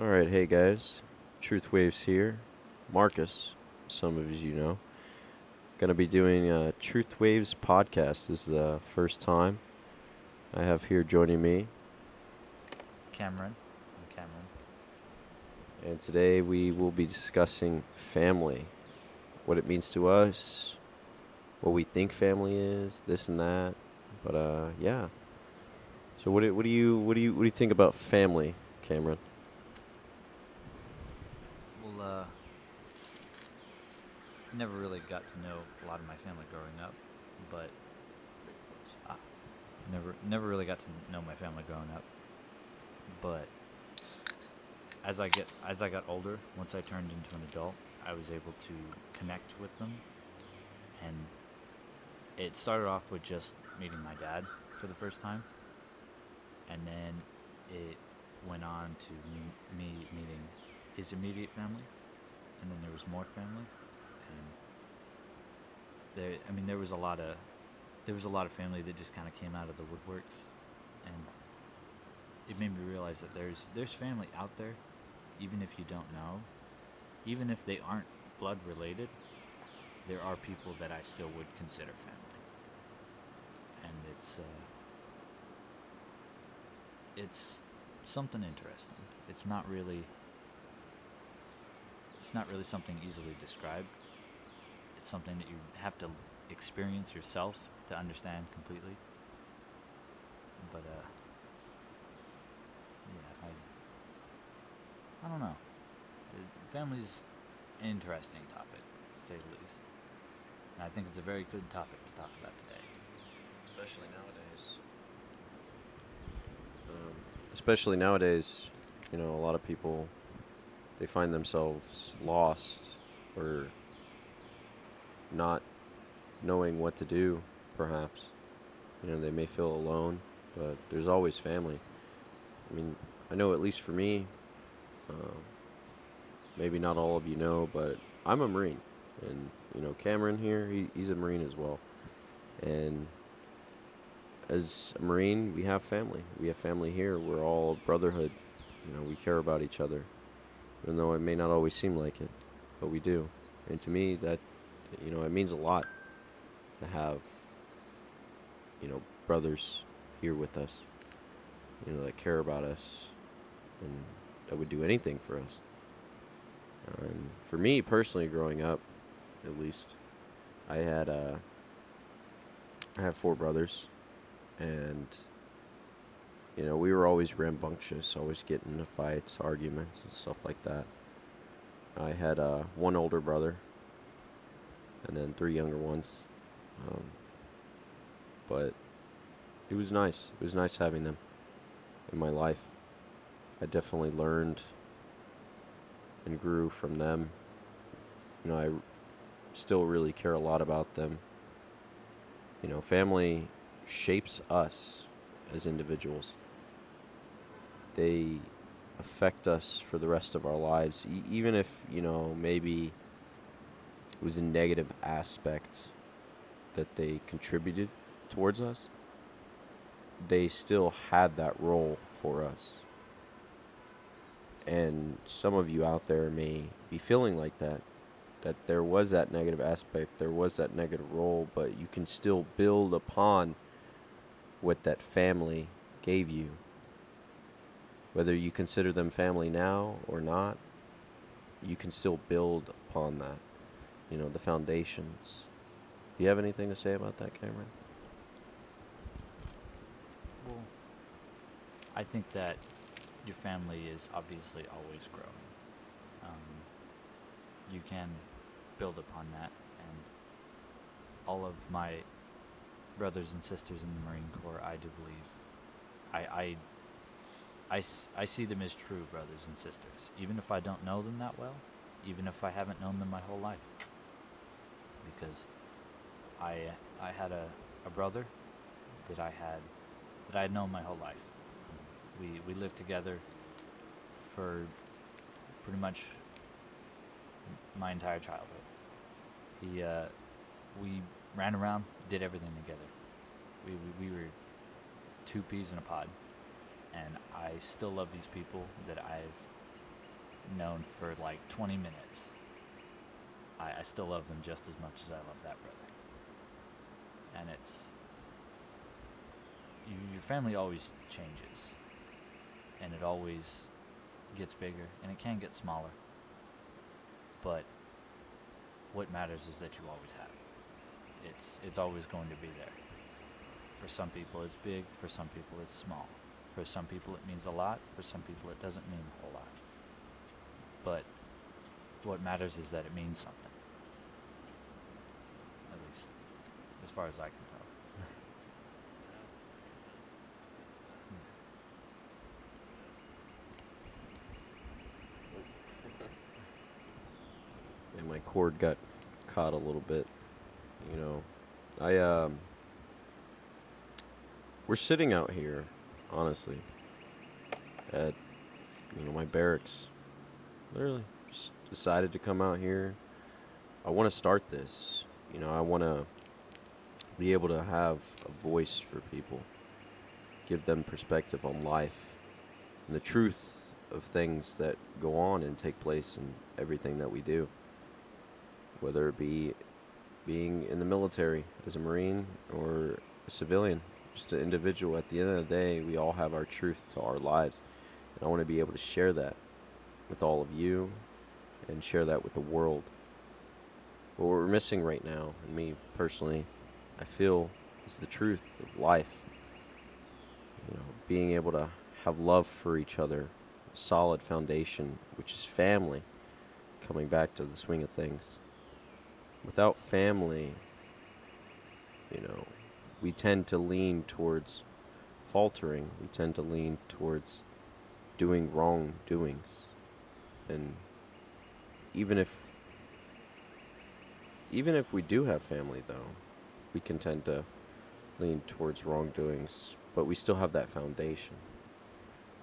Alright, hey guys. TruthWaves here. Marcus, some of you know. Gonna be doing a TruthWaves podcast. This is the first time I have here joining me. Cameron. I'm Cameron. And today we will be discussing family. What it means to us, what we think family is, this and that. But yeah. So what do you think about family, Cameron? Well, never really got to know a lot of my family growing up, but uh, never really got to know my family growing up. But as I got older, once I turned into an adult, I was able to connect with them, and it started off with just meeting my dad for the first time, and then it went on to me meeting his immediate family, and then there was more family, and there was a lot of family that just kind of came out of the woodworks, and it made me realize that there's family out there, even if you don't know, even if they aren't blood related, there are people that I still would consider family, and it's something interesting. It's not really something easily described. It's something that you have to experience yourself to understand completely. But yeah, I don't know. Family's an interesting topic, to say the least. And I think it's a very good topic to talk about today. Especially nowadays. Um, Especially nowadays, a lot of people they find themselves lost or not knowing what to do, perhaps. They may feel alone, but there's always family. I mean, I know at least for me, uh, maybe not all of you know, but I'm a Marine. And, Cameron here, he's a Marine as well. And as a Marine, we have family. We have family here. We're all a brotherhood. We care about each other, even though it may not always seem like it, but we do. And to me, that, it means a lot to have, brothers here with us, that care about us and that would do anything for us. And for me personally, growing up, at least, I had I have four brothers, and we were always rambunctious, always getting into fights, arguments, and stuff like that. I had one older brother, and then three younger ones. Um, but it was nice. It was nice having them in my life. I definitely learned and grew from them. I still really care a lot about them. Family shapes us as individuals. They affect us for the rest of our lives, even if, maybe it was a negative aspect that they contributed towards us. They still had that role for us. And some of you out there may be feeling like that there was that negative aspect, there was that negative role, but you can still build upon what that family gave you. Whether you consider them family now or not, you can still build upon that, the foundations. Do you have anything to say about that, Cameron? Well, I think that your family is obviously always growing. Um, you can build upon that, and all of my brothers and sisters in the Marine Corps, I do believe, I, I see them as true brothers and sisters, even if I don't know them that well, even if I haven't known them my whole life, because I I had a brother that I had known my whole life. We lived together for pretty much my entire childhood. He we ran around, did everything together. We were two peas in a pod, and I still love these people that I've known for like 20 minutes, I still love them just as much as I love that brother. And your family always changes, and it always gets bigger, and it can get smaller. But what matters is that you always have it. It's always going to be there. For some people it's big, for some people it's small. For some people it means a lot, for some people it doesn't mean a whole lot. But what matters is that it means something. At least as far as I can tell. And my cord got caught a little bit. You know, we're sitting out here, honestly, at my barracks. Literally, just decided to come out here. I want to start this. I want to be able to have a voice for people, give them perspective on life and the truth of things that go on and take place in everything that we do, whether it be being in the military as a Marine or a civilian, just an individual. At the end of the day, we all have our truth to our lives. And I want to be able to share that with all of you and share that with the world. What we're missing right now, and me personally, I feel, is the truth of life. Being able to have love for each other, a solid foundation, which is family, coming back to the swing of things. Without family, we tend to lean towards faltering. We tend to lean towards doing wrong doings. And even if we do have family, though, we can tend to lean towards wrongdoings, but we still have that foundation.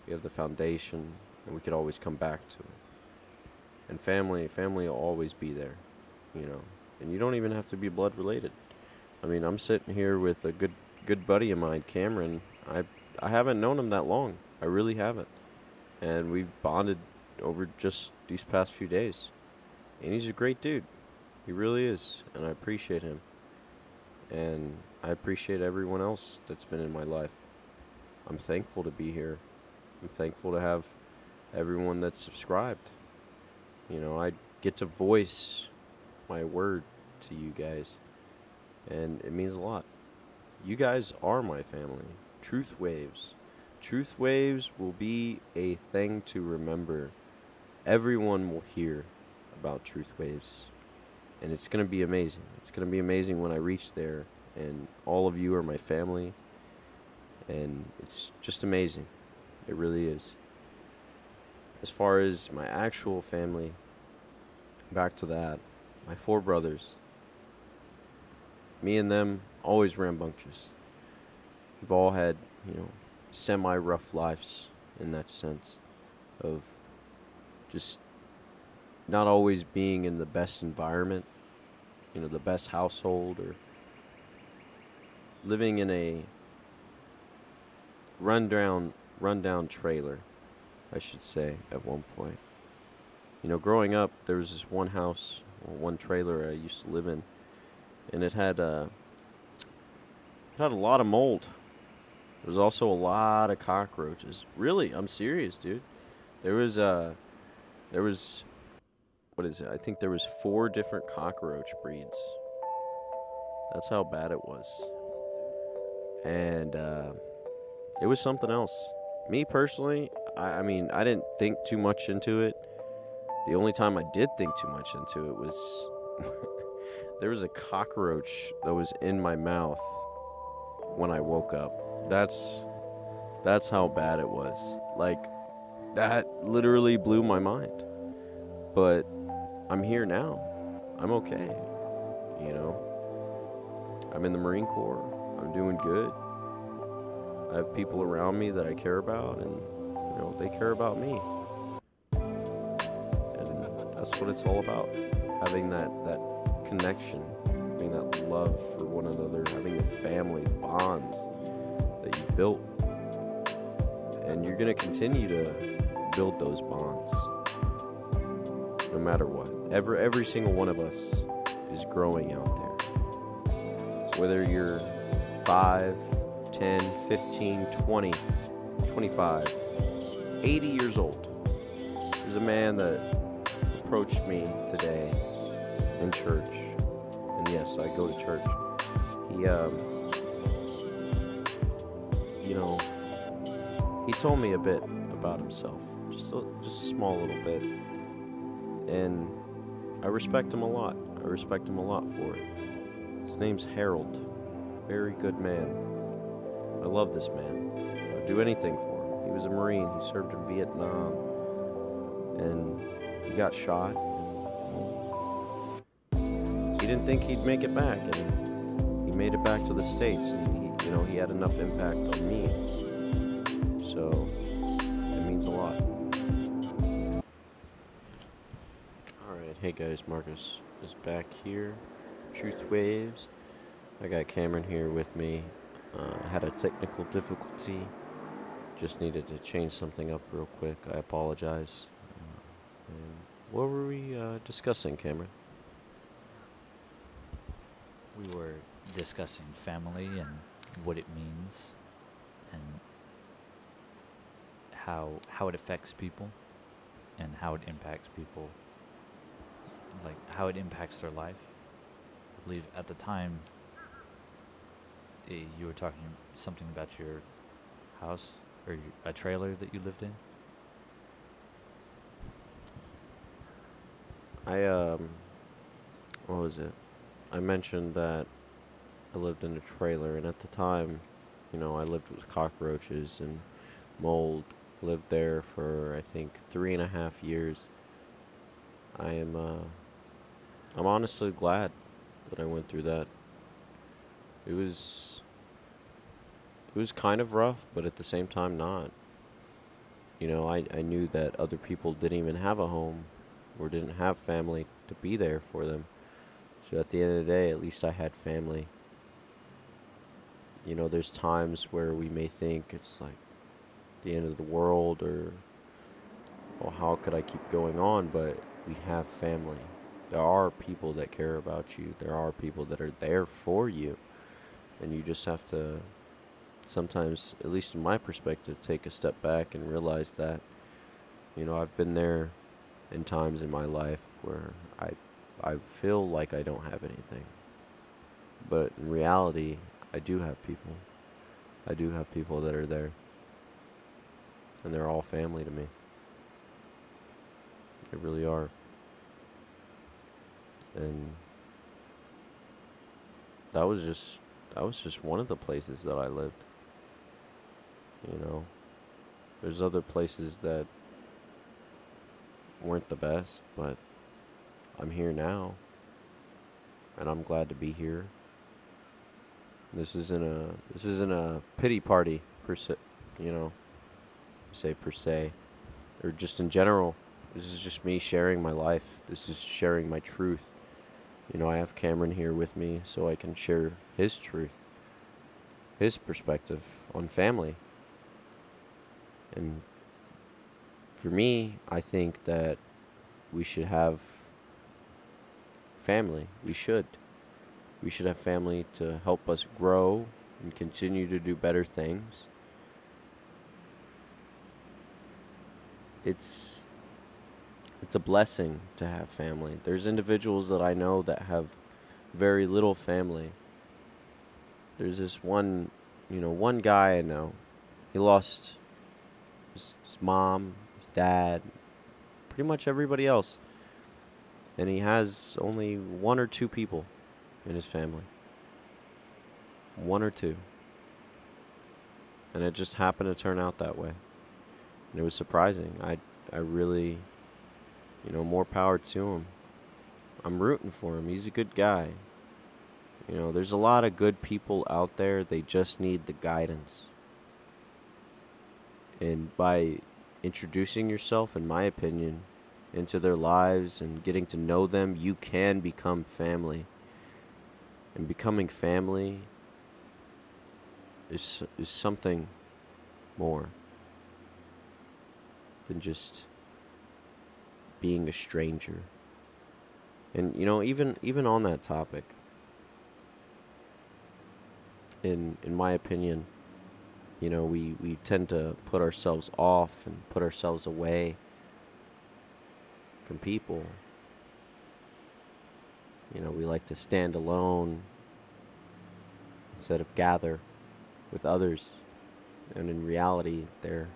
We have the foundation, and we could always come back to it. And family will always be there, And you don't even have to be blood related. I mean, I'm sitting here with a good buddy of mine, Cameron. I haven't known him that long. I really haven't. And we've bonded over just these past few days. And he's a great dude. He really is. And I appreciate him. And I appreciate everyone else that's been in my life. I'm thankful to be here. I'm thankful to have everyone that's subscribed. I get to voice my word to you guys. And it means a lot. You guys are my family. TruthWaves. TruthWaves will be a thing to remember. Everyone will hear about TruthWaves. And it's going to be amazing. It's going to be amazing when I reach there. And all of you are my family. And it's just amazing. It really is. As far as my actual family, back to that. My 4 brothers. Me and them, always rambunctious. We've all had, semi-rough lives in that sense of just not always being in the best environment, the best household, or living in a rundown trailer, I should say, at one point. Growing up, there was this one house, or one trailer I used to live in, and it had a lot of mold. There was also a lot of cockroaches. Really, I'm serious, dude. There was what is it? I think there was 4 different cockroach breeds. That's how bad it was. And it was something else. Me personally, I mean, I didn't think too much into it. The only time I did think too much into it was there was a cockroach that was in my mouth when I woke up. That's how bad it was. Like, that literally blew my mind. But I'm here now. I'm okay. I'm in the Marine Corps. I'm doing good. I have people around me that I care about, and they care about me. And that's what it's all about. Having that connection, having that love for one another, having the family bonds that you built. And you're going to continue to build those bonds. no matter what. Every single one of us is growing out there. Whether you're 5, 10, 15, 20, 25, 80 years old. There's a man that approached me today in church. And yes, I go to church. He, he told me a bit about himself. Just a small little bit. And I respect him a lot. I respect him a lot for it. His name's Harold. Very good man. I love this man. I'd do anything for him. He was a Marine. He served in Vietnam. And he got shot. He didn't think he'd make it back. And he made it back to the States. And he had enough impact on me. So it means a lot. Alright, hey guys, Marcus is back here. TruthWaves. I got Cameron here with me. Had a technical difficulty. Just needed to change something up real quick. I apologize. And what were we discussing, Cameron? We were discussing family and what it means and how it affects people and how it impacts people, like how it impacts their life. I believe at the time you were talking something about your house or a trailer that you lived in. What was it? I mentioned that I lived in a trailer, and at the time, I lived with cockroaches and mold. Lived there for, I think, 3.5 years. I'm honestly glad that I went through that. It was kind of rough, but at the same time not. I knew that other people didn't even have a home or didn't have family to be there for them. So at the end of the day, at least I had family. There's times where we may think it's like the end of the world or, well, how could I keep going on? But we have family. There are people that care about you. There are people that are there for you. And you just have to sometimes, at least in my perspective, take a step back and realize that, I've been there in times in my life where I feel like I don't have anything. But in reality, I do have people. I do have people that are there. And they're all family to me. They really are. And that was just one of the places that I lived. There's other places that weren't the best, but I'm here now. And I'm glad to be here. This isn't a pity party per se, per se, or just in general. This is just me sharing my life. This is sharing my truth. I have Cameron here with me so I can share his truth, his perspective on family. And for me, I think that we should have family. We should. We should have family to help us grow and continue to do better things. It's a blessing to have family. There's individuals that I know that have very little family. There's this one guy I know. He lost his mom, his dad, pretty much everybody else. And he has only 1 or 2 people in his family. 1 or 2. And it just happened to turn out that way. And it was surprising. I really, more power to him. I'm rooting for him. He's a good guy. There's a lot of good people out there. They just need the guidance. And by introducing yourself, in my opinion, into their lives and getting to know them, you can become family. And becoming family is something more than just being a stranger. And even on that topic, in my opinion, we tend to put ourselves off and put ourselves away from people. We like to stand alone instead of gather with others. And in reality, they're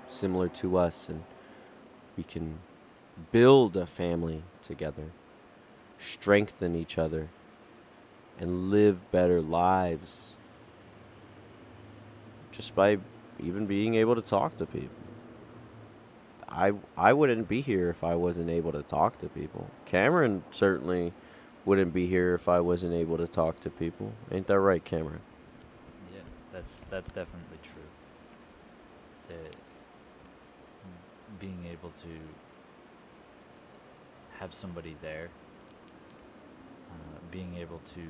similar to us, and we can build a family together, strengthen each other, and live better lives just by even being able to talk to people. I wouldn't be here if I wasn't able to talk to people. Cameron certainly wouldn't be here if I wasn't able to talk to people. Ain't that right, Cameron? Yeah, that's definitely true. That being able to have somebody there, being able to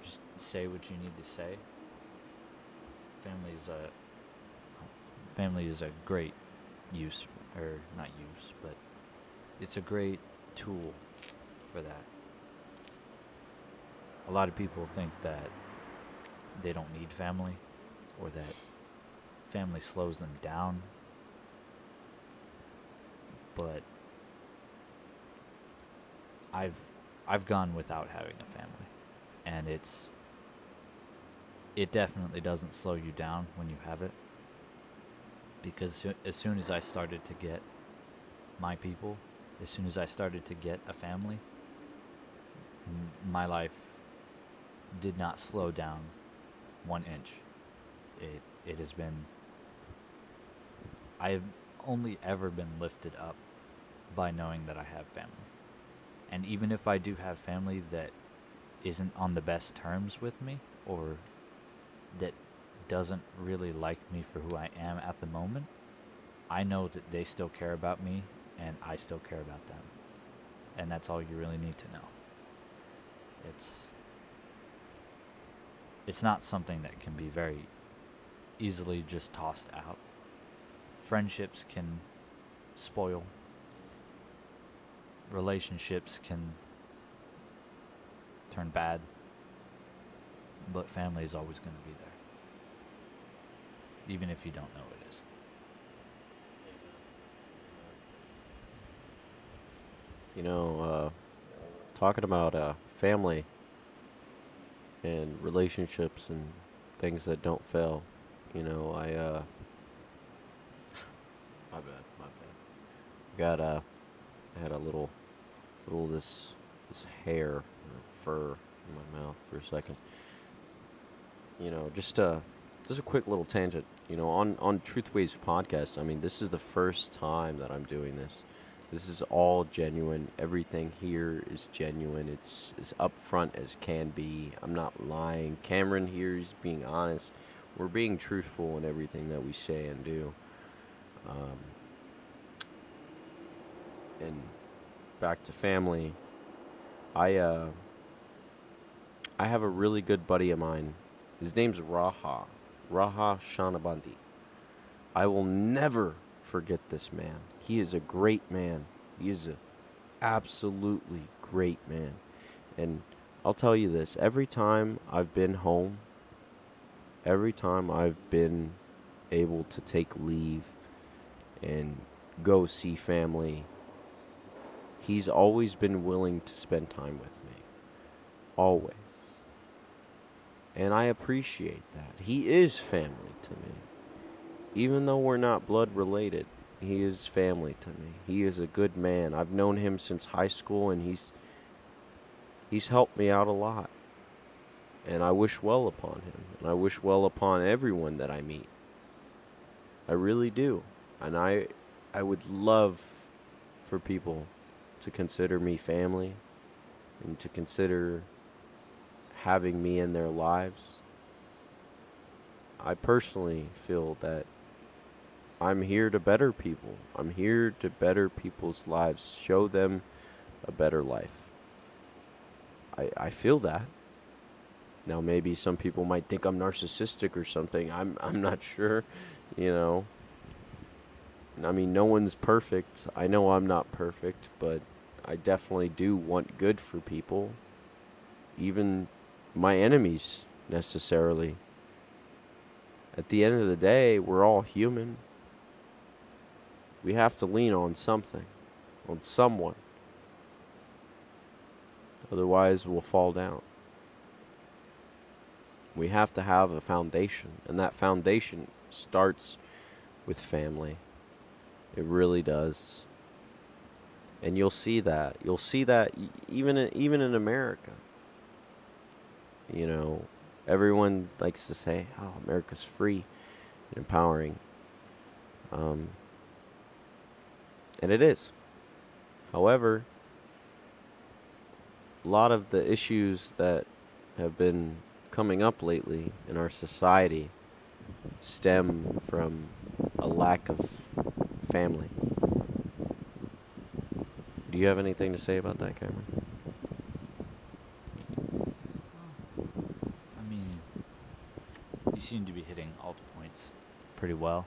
just say what you need to say. Family is a family is a great use, or not use, but it's a great tool for that. A lot of people think that they don't need family, or that family slows them down, but I've I've gone without having a family, and it definitely doesn't slow you down when you have it, because as soon as I started to get my people, as soon as I started to get a family, my life did not slow down 1 inch. It has been, I have only ever been lifted up by knowing that I have family. And even if I do have family that isn't on the best terms with me, or that doesn't really like me for who I am at the moment, I know that they still care about me, and I still care about them. And that's all you really need to know. It's it's not something that can be very easily just tossed out. Friendships can spoil. Relationships can turn bad. But family is always going to be there, even if you don't know it is. You know, talking about family and relationships and things that don't fail. My bad, my bad. I had a little this hair or fur in my mouth for a second. Just a quick little tangent. On TruthWaves podcast. I mean, this is the first time that I'm doing this. This is all genuine. Everything here is genuine. It's as upfront as can be. I'm not lying. Cameron here is being honest. We're being truthful in everything that we say and do. And back to family. I I have a really good buddy of mine. His name's Raha. Raha Shanabandi. I will never forget this man. He is a great man. He is a absolutely great man. And I'll tell you this, every time I've been home, every time I've been able to take leave and go see family, he's always been willing to spend time with me. Always. And I appreciate that. He is family to me. Even though we're not blood related, he is family to me. He is a good man. I've known him since high school, and he's helped me out a lot. And I wish well upon him. And I wish well upon everyone that I meet. I really do. And I would love for people to consider me family and to consider having me in their lives. I personally feel that I'm here to better people. I'm here to better people's lives, show them a better life. I feel that. Now maybe some people might think I'm narcissistic or something. I'm not sure, you know. I mean, no one's perfect. I know I'm not perfect, but I definitely do want good for people, even my enemies, necessarily. At the end of the day, we're all human. We have to lean on something, on someone. Otherwise, we'll fall down. We have to have a foundation, and that foundation starts with family. It really does. And you'll see that. You'll see that even in America. You know, everyone likes to say, "Oh, America's free and empowering," um, and it is. However, a lot of the issues that have been coming up lately in our society stem from a lack of family. Do you have anything to say about that, Cameron? I mean, you seem to be hitting all the points pretty well.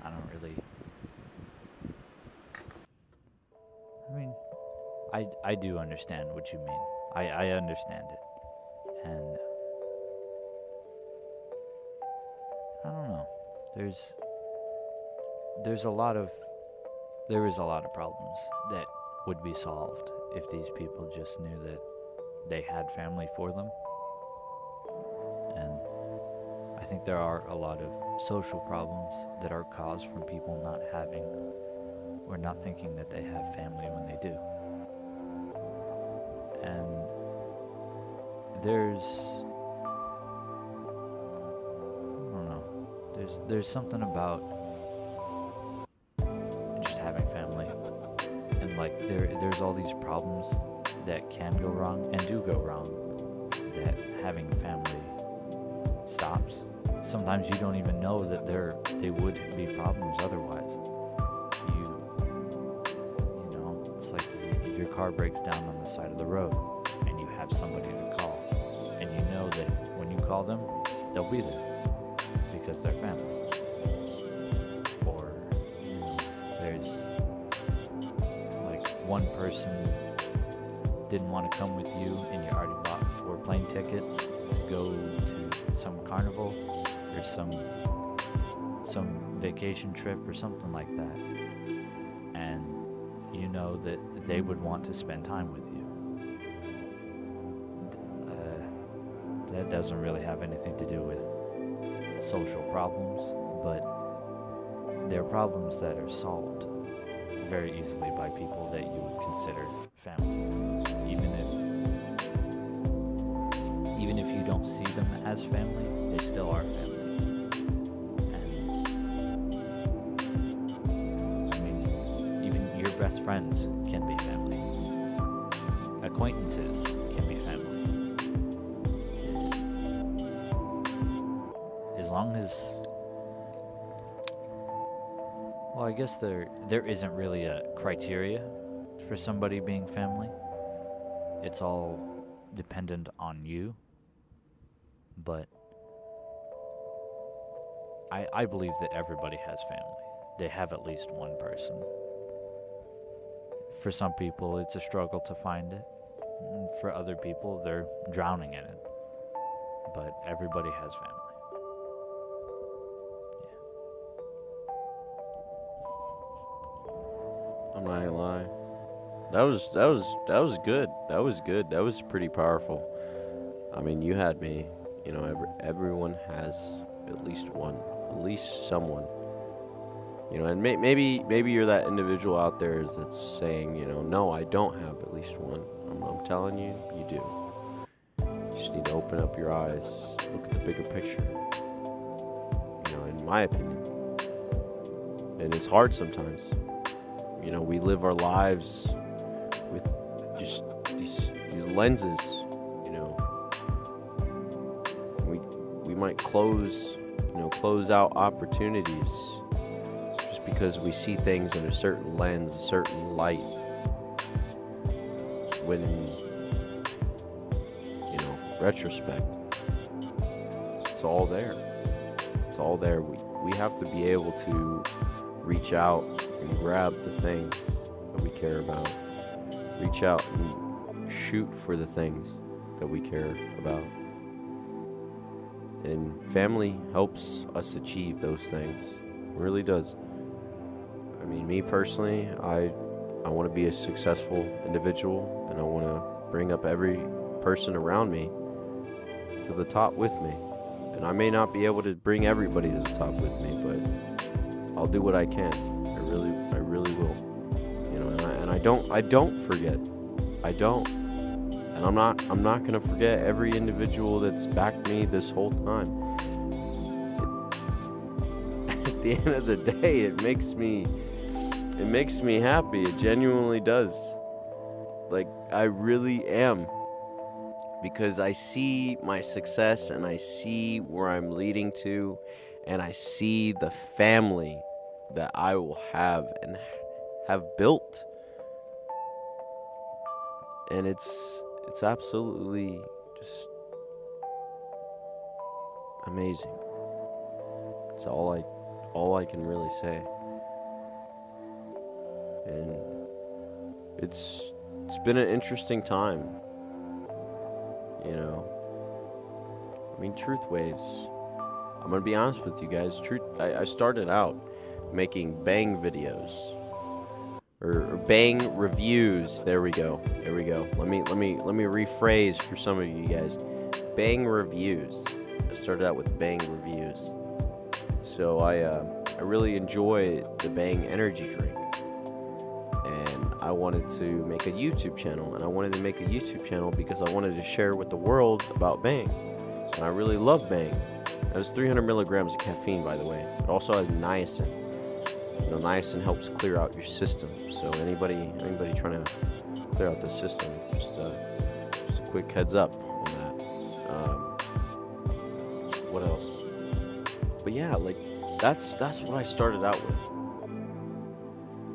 I don't really. I mean, I do understand what you mean. I understand it, and I don't know. There's a lot of there is a lot of problems that would be solved if these people just knew that they had family for them. And I think there are a lot of social problems that are caused from people not having or not thinking that they have family when they do. And there's I don't know. There's something about just having family, and like there's all these problems that can go wrong and do go wrong that having family stops. Sometimes you don't even know that they would be problems otherwise. You know, it's like your car breaks down on the side of the road and you have somebody to call, and you know that when you call them, they'll be there because they're family. Or, you know, there's like one person didn't want to come with you and you already bought 4 plane tickets to go to some carnival or some vacation trip or something like that, and you know that they would want to spend time with you. That doesn't really have anything to do with social problems, but they're problems that are solved very easily by people that you would consider family, even if you don't see them as family, they still are family. And I mean, even your best friends can be family. Acquaintances can be family. As long as, well, I guess there isn't really a criteria for somebody being family. It's all dependent on you. But I believe that everybody has family. They have at least one person. For some people, it's a struggle to find it. For other people, they're drowning in it. But everybody has family. I'm not gonna lie. That was good. That was good. That was pretty powerful. I mean, you had me. You know, everyone has at least one, at least someone. You know, and maybe you're that individual out there that's saying, you know, no, I don't have at least one. I'm telling you, you do. You just need to open up your eyes, look at the bigger picture. You know, in my opinion. And it's hard sometimes. You know, we live our lives with just these lenses. You know, we might close out opportunities just because we see things in a certain lens, a certain light. When in, you know, retrospect, it's all there. It's all there. We have to be able to reach out and grab the things that we care about. Reach out and shoot for the things that we care about. And family helps us achieve those things. It really does. I mean, me personally, I want to be a successful individual, and I want to bring up every person around me to the top with me. And I may not be able to bring everybody to the top with me, but I'll do what I can. I really will. You know, and I don't forget. I don't. And I'm not gonna forget every individual that's backed me this whole time. At the end of the day, it makes me happy. It genuinely does. Like, I really am. Because I see my success and I see where I'm leading to, and I see the family that I will have and have built. And it's absolutely just amazing. It's all I can really say. And it's been an interesting time. You know, I mean, TruthWaves. I'm gonna be honest with you guys. I started out making bang videos or bang reviews. There we go. Let me rephrase for some of you guys. Bang reviews. I started out with bang reviews. So I really enjoy the Bang energy drink. And I wanted to make a YouTube channel. And I wanted to make a YouTube channel because I wanted to share with the world about Bang. And I really love Bang. It has 300 milligrams of caffeine, by the way. It also has niacin. You know, niacin helps clear out your system. So anybody trying to clear out the system, just a quick heads up on that. What else? But yeah, like that's what I started out with.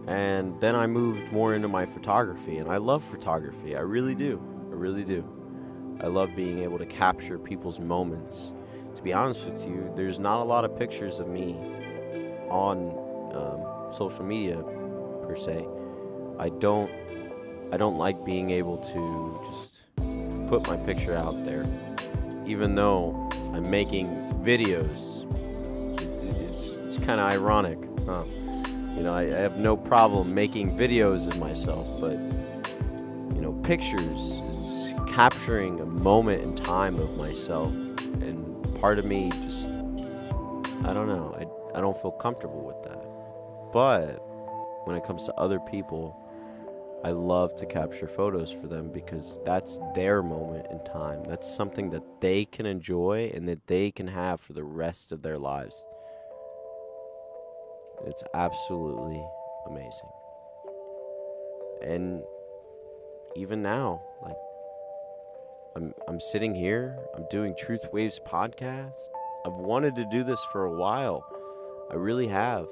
And then I moved more into my photography, and I love photography. I really do. I love being able to capture people's moments. To be honest with you, there's not a lot of pictures of me on social media per se. I don't like being able to just put my picture out there, even though I'm making videos. It's kind of ironic, huh? You know, I have no problem making videos of myself, but, you know, pictures is capturing a moment in time of myself. And part of me just, I don't know, I don't feel comfortable with that. But when it comes to other people, I love to capture photos for them because that's their moment in time. That's something that they can enjoy and that they can have for the rest of their lives. It's absolutely amazing. And even now, like, I'm sitting here, I'm doing TruthWaves podcast. I've wanted to do this for a while. I really have.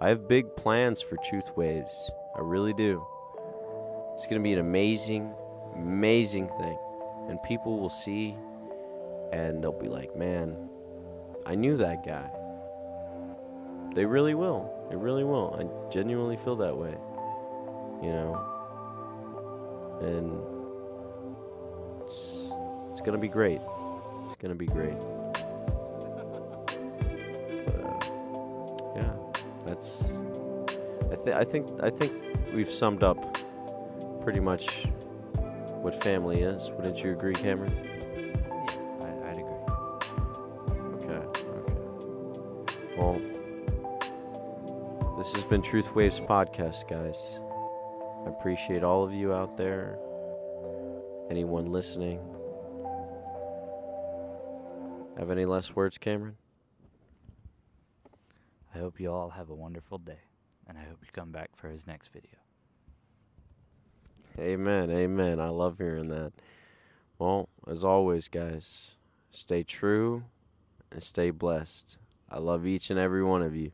I have big plans for TruthWaves. I really do. It's going to be an amazing, amazing thing. And people will see and they'll be like, man, I knew that guy. They really will. They really will. I genuinely feel that way. You know? And it's going to be great. It's going to be great. But, yeah. That's... I think we've summed up pretty much what family is. Wouldn't you agree, Cameron? Yeah, I'd agree. Okay. Well, this has been TruthWaves Podcast, guys. I appreciate all of you out there. Anyone listening. Have any last words, Cameron? I hope you all have a wonderful day, and I hope you come back for his next video. Amen. I love hearing that. Well, as always, guys, stay true and stay blessed. I love each and every one of you.